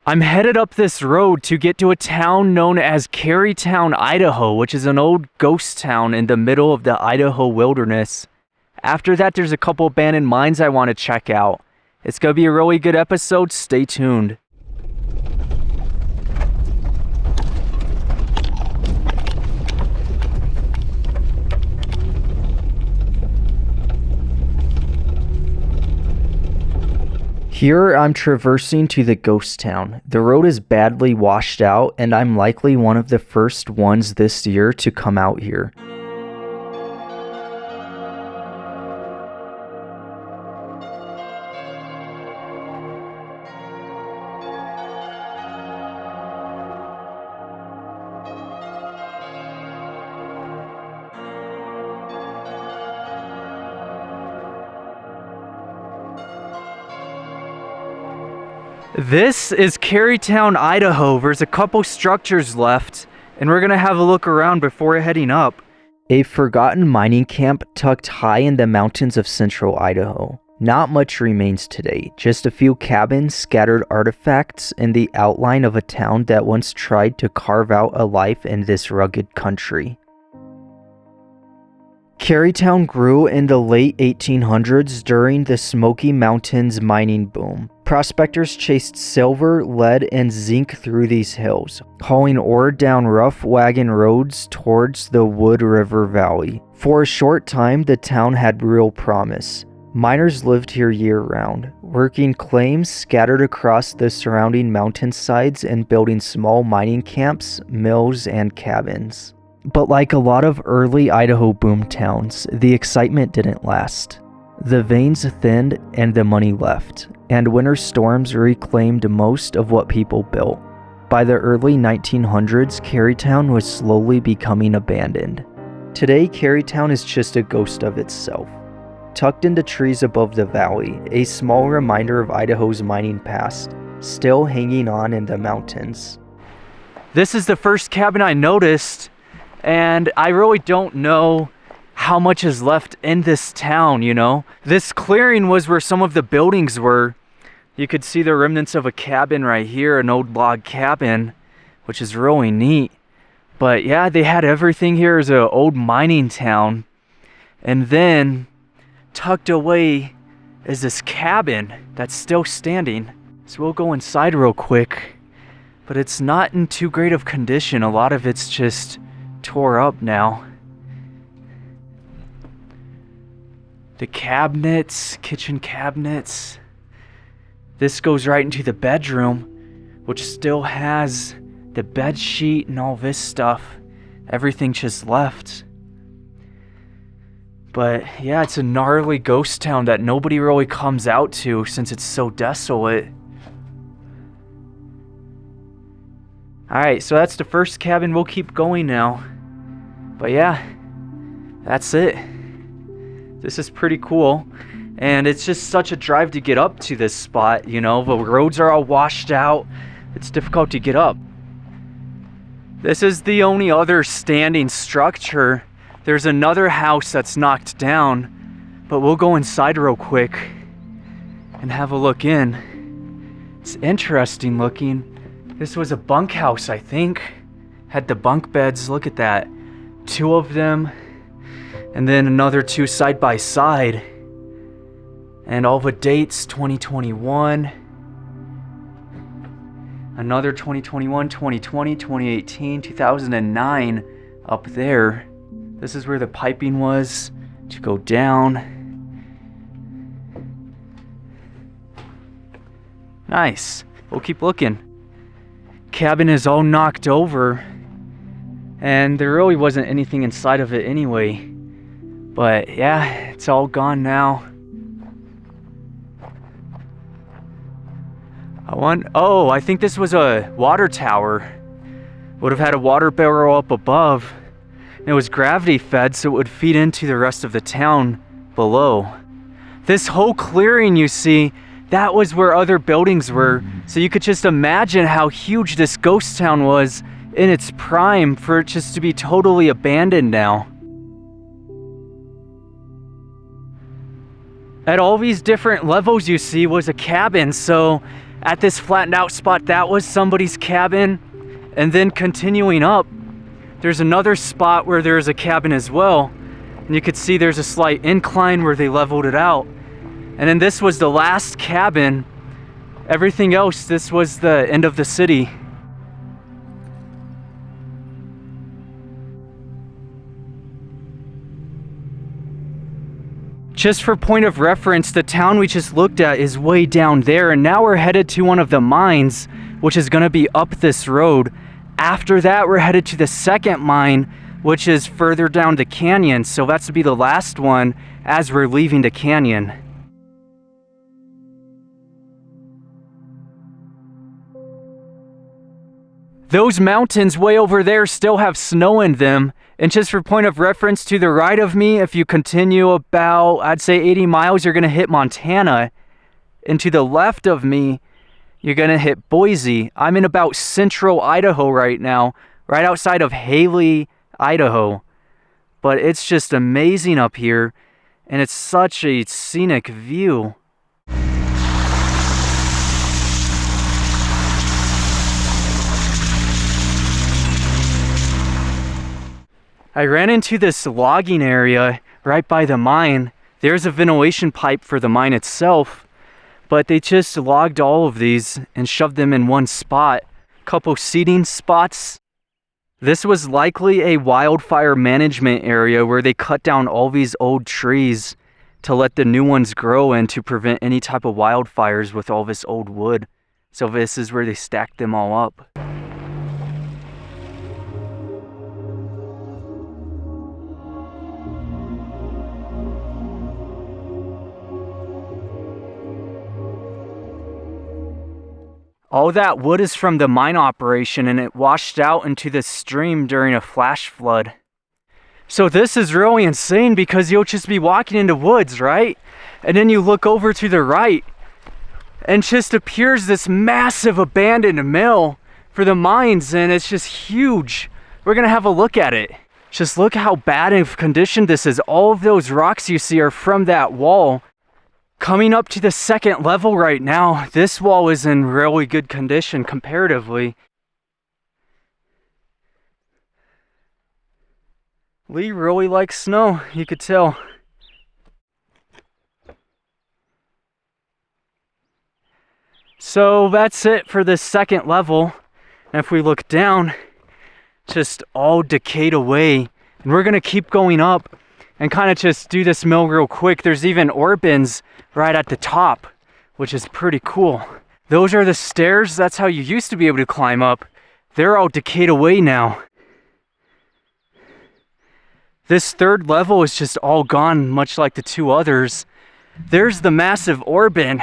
I'm headed up this road to get to a town known as Carrietown, Idaho, which is an old ghost town in the middle of the Idaho wilderness. After that, there's a couple abandoned mines I want to check out. It's going to be a really good episode. Stay tuned. Here I'm traversing to the ghost town. The road is badly washed out, and I'm likely one of the first ones this year to come out here. This is Carrietown, Idaho. There's a couple structures left, and we're gonna have a look around before heading up. A forgotten mining camp tucked high in the mountains of central Idaho. Not much remains today, just a few cabins, scattered artifacts, and the outline of a town that once tried to carve out a life in this rugged country. Carrietown grew in the late 1800s during the Smoky Mountains mining boom. Prospectors chased silver, lead, and zinc through these hills, hauling ore down rough wagon roads towards the Wood River Valley. For a short time, the town had real promise. Miners lived here year-round, working claims scattered across the surrounding mountainsides and building small mining camps, mills, and cabins. But like a lot of early Idaho boom towns, the excitement didn't last. The veins thinned and the money left, and winter storms reclaimed most of what people built. By the early 1900s, Carrietown was slowly becoming abandoned. Today, Carrietown is just a ghost of itself. Tucked into trees above the valley, a small reminder of Idaho's mining past, still hanging on in the mountains. This is the first cabin I noticed, and I really don't know how much is left in this town, you know? This clearing was where some of the buildings were. You could see the remnants of a cabin right here, an old log cabin, which is really neat. But yeah, they had everything here as an old mining town. And then tucked away is this cabin that's still standing. So we'll go inside real quick. But it's not in too great of condition. A lot of it's just tore up now. The cabinets, kitchen cabinets. This goes right into the bedroom, which still has the bed sheet and all this stuff. Everything just left. But yeah, it's a gnarly ghost town that nobody really comes out to since it's so desolate. Alright, so that's the first cabin. We'll keep going now. But yeah, that's it. This is pretty cool, and it's just such a drive to get up to this spot, you know. The roads are all washed out. It's difficult to get up. This is the only other standing structure. There's another house that's knocked down, but we'll go inside real quick and have a look in. It's interesting looking. This was a bunkhouse, I think. Had the bunk beds, look at that. 2 of them. And then another 2 side by side. And all the dates, 2021. Another 2021, 2020, 2018, 2009 up there. This is where the piping was to go down. Nice. We'll keep looking. Cabin is all knocked over. And there really wasn't anything inside of it anyway. But yeah, it's all gone now. I think this was a water tower. Would have had a water barrel up above. It was gravity fed, so it would feed into the rest of the town below. This whole clearing you see, that was where other buildings were. So you could just imagine how huge this ghost town was in its prime for it just to be totally abandoned now. At all these different levels you see was a cabin, so at this flattened out spot, that was somebody's cabin. And then continuing up, there's another spot where there's a cabin as well. And you could see there's a slight incline where they leveled it out. And then this was the last cabin. Everything else, this was the end of the city. Just for point of reference, the town we just looked at is way down there, and now we're headed to one of the mines, which is gonna be up this road. After that, we're headed to the second mine, which is further down the canyon, so that's to be the last one as we're leaving the canyon. Those mountains way over there still have snow in them. And just for point of reference, to the right of me, if you continue about, I'd say 80 miles, you're gonna hit Montana. And to the left of me, you're gonna hit Boise. I'm in about central Idaho right now, right outside of Haley, Idaho. But it's just amazing up here, and it's such a scenic view. I ran into this logging area right by the mine. There's a ventilation pipe for the mine itself, but they just logged all of these and shoved them in one spot. Couple seating spots. This was likely a wildfire management area where they cut down all these old trees to let the new ones grow and to prevent any type of wildfires with all this old wood. So this is where they stacked them all up. All that wood is from the mine operation, and it washed out into the stream during a flash flood. So this is really insane because you'll just be walking into woods, right? And then you look over to the right and just appears this massive abandoned mill for the mines, and it's just huge. We're gonna have a look at it. Just look how bad of condition this is. All of those rocks you see are from that wall. Coming up to the second level right now, this wall is in really good condition comparatively. Lee really likes snow, you could tell. So that's it for this second level. And if we look down, just all decayed away. And we're gonna keep going up and kind of just do this mill real quick. There's even ore bins right at the top, which is pretty cool. Those are the stairs. That's how you used to be able to climb up. They're all decayed away now. This third level is just all gone, much like the two others. There's the massive ore bin.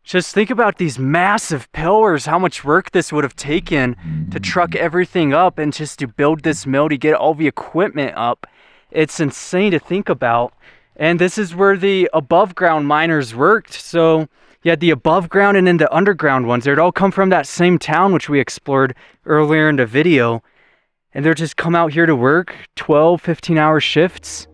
Just think about these massive pillars, how much work this would have taken to truck everything up and just to build this mill to get all the equipment up. It's insane to think about. And this is where the above ground miners worked. So you had the above ground and then the underground ones. They'd all come from that same town, which we explored earlier in the video. And they're just come out here to work 12, 15-hour shifts.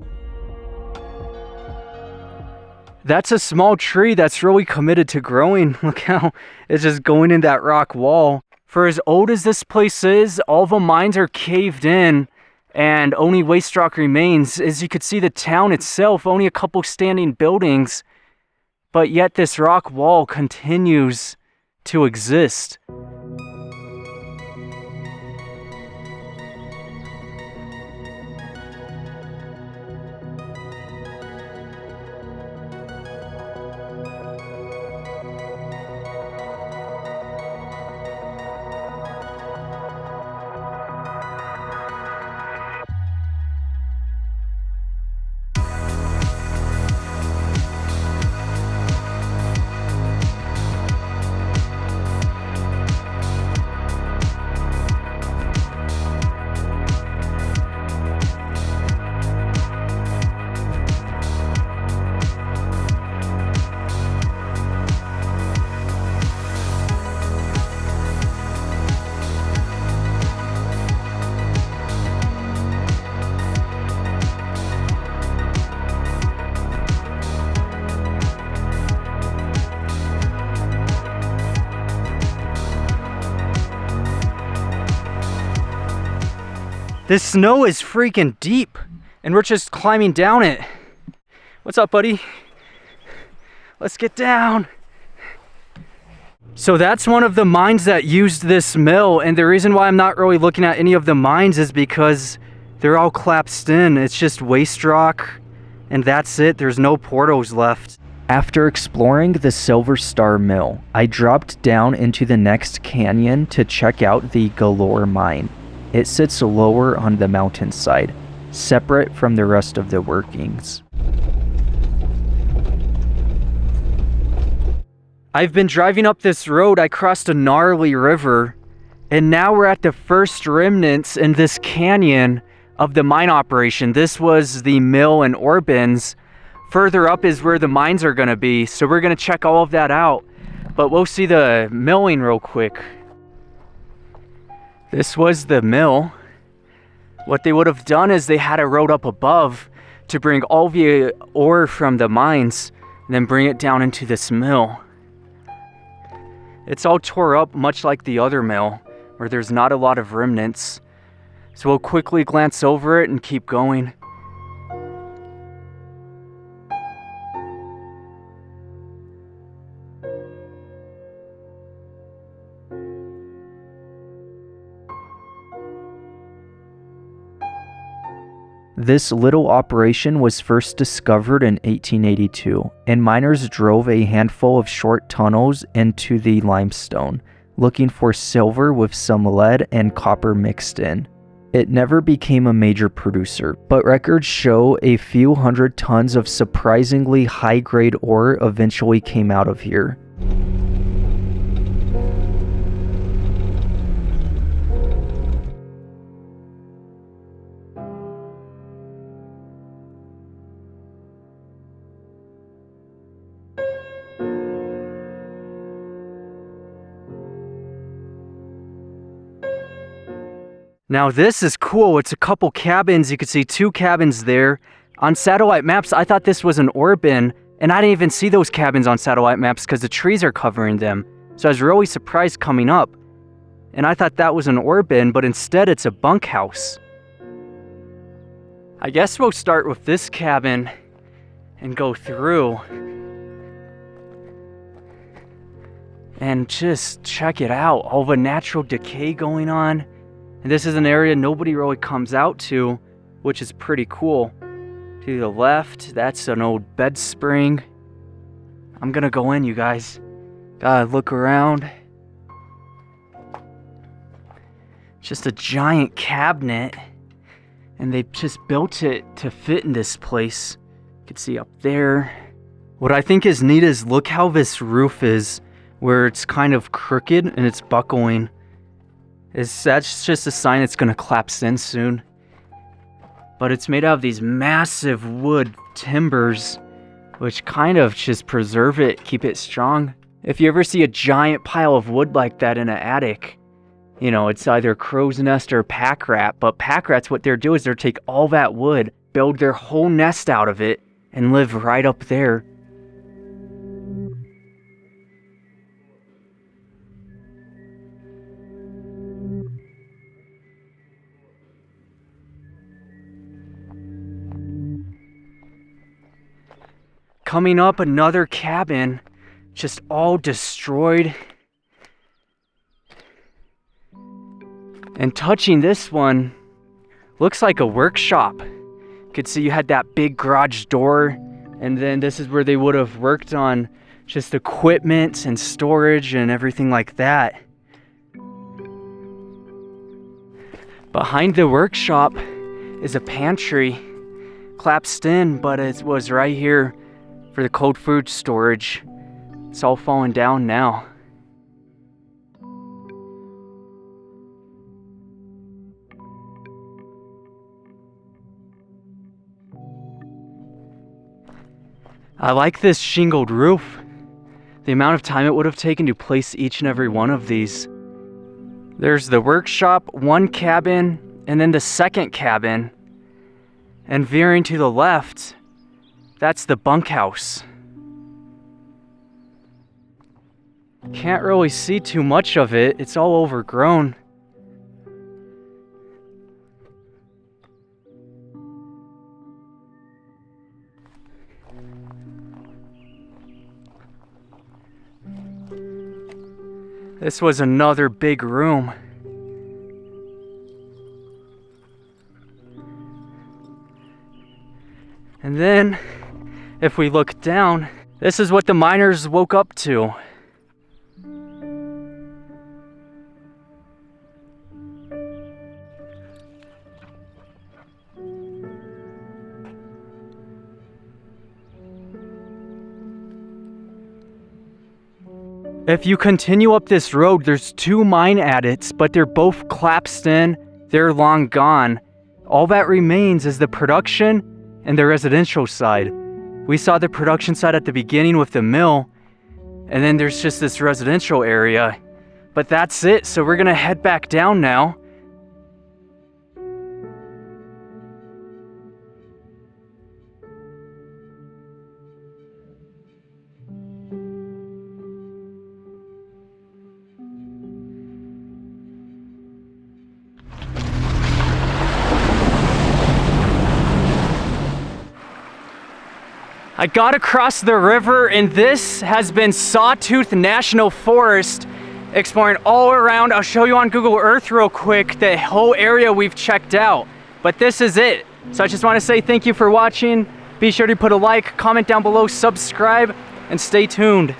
That's a small tree that's really committed to growing. Look how it's just going in that rock wall. For as old as this place is, all the mines are caved in and only waste rock remains. As you could see, the town itself, only a couple standing buildings, but yet this rock wall continues to exist. This snow is freaking deep, and we're just climbing down it. What's up, buddy? Let's get down. So that's one of the mines that used this mill, and the reason why I'm not really looking at any of the mines is because they're all collapsed in. It's just waste rock, and that's it. There's no portals left. After exploring the Silver Star Mill, I dropped down into the next canyon to check out the Galore Mine. It sits lower on the mountainside, separate from the rest of the workings. I've been driving up this road. I crossed a gnarly river, and now we're at the first remnants in this canyon of the mine operation. This was the mill and ore bins. Further up is where the mines are going to be, so we're going to check all of that out. But we'll see the milling real quick. This was the mill. What they would have done is they had a road up above to bring all the ore from the mines and then bring it down into this mill. It's all tore up, much like the other mill, where there's not a lot of remnants. So we'll quickly glance over it and keep going. This little operation was first discovered in 1882, and miners drove a handful of short tunnels into the limestone, looking for silver with some lead and copper mixed in. It never became a major producer, but records show a few hundred tons of surprisingly high-grade ore eventually came out of here. Now this is cool. It's a couple cabins. You can see 2 cabins there. On satellite maps, I thought this was an ore bin, and I didn't even see those cabins on satellite maps because the trees are covering them. So I was really surprised coming up. And I thought that was an ore bin, but instead it's a bunkhouse. I guess we'll start with this cabin and go through. And just check it out. All the natural decay going on. And this is an area nobody really comes out to, which is pretty cool. To the left, that's an old bed spring. I'm gonna go in, you guys. Gotta look around. Just a giant cabinet. And they just built it to fit in this place. You can see up there. What I think is neat is look how this roof is, where it's kind of crooked and it's buckling. That's just a sign it's gonna collapse in soon. But it's made out of these massive wood timbers, which kind of just preserve it, keep it strong. If you ever see a giant pile of wood like that in an attic, you know, it's either crow's nest or pack rat. But pack rats, what they're doing is they're take all that wood, build their whole nest out of it, and live right up there. Coming up, another cabin, just all destroyed. And touching this one, looks like a workshop. You could see you had that big garage door, and then this is where they would have worked on just equipment and storage and everything like that. Behind the workshop is a pantry, collapsed in, but it was right here for the cold food storage. It's all falling down now. I like this shingled roof. The amount of time it would have taken to place each and every one of these. There's the workshop, one cabin, and then the second cabin. And veering to the left, that's the bunkhouse. Can't really see too much of it. It's all overgrown. This was another big room. And then, if we look down, this is what the miners woke up to. If you continue up this road, there's 2 mine adits, but they're both collapsed in. They're long gone. All that remains is the production and the residential side. We saw the production side at the beginning with the mill, and then there's just this residential area. But that's it, so we're gonna head back down now. I got across the river, and this has been Sawtooth National Forest, exploring all around. I'll show you on Google Earth real quick the whole area we've checked out, but this is it. So I just want to say thank you for watching. Be sure to put a like, comment down below, subscribe, and stay tuned.